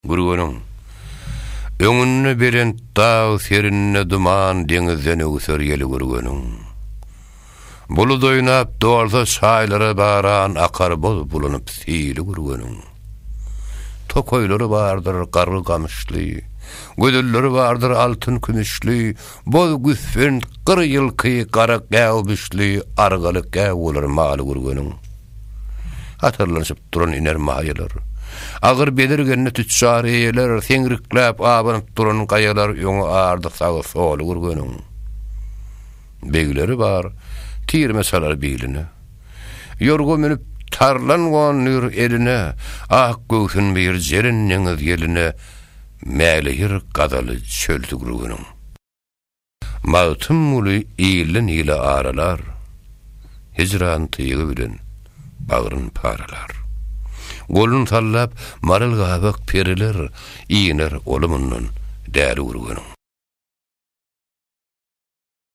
Gurgunun öňünde beren dağ serinne duman deňizden öwser ýeli gurgunun. Bulut oýnap doğarsa şaýlara baran akar bol bulunup sili gurgunun. Tokoýlary bardyr garry gamışly, gödülleri bardyr altyn kümüşli, boz güsfen qır ýylky gara gäwbüşli, argalyk gäwler maly gurgunun. Hatırlanıp duran iner maýalar. Agyr belirgenne tüçar eýeler, seňrikläp abanyp duran gaýalar ýoňa ardy sagy soly gurgunun. Begleri bar, tirmesalar biline. Yorgu menip tarlangan nür eline, göğsün bir jerinniňiz ýeline, mälehir gadaly çöldi gurgunun. Mawtym muly ýylyn ýyla aralar, hicran tyýgy bilen bagryn paralar. Golun sallap marıl gabak periler, iğner olumundan däli gurgunun.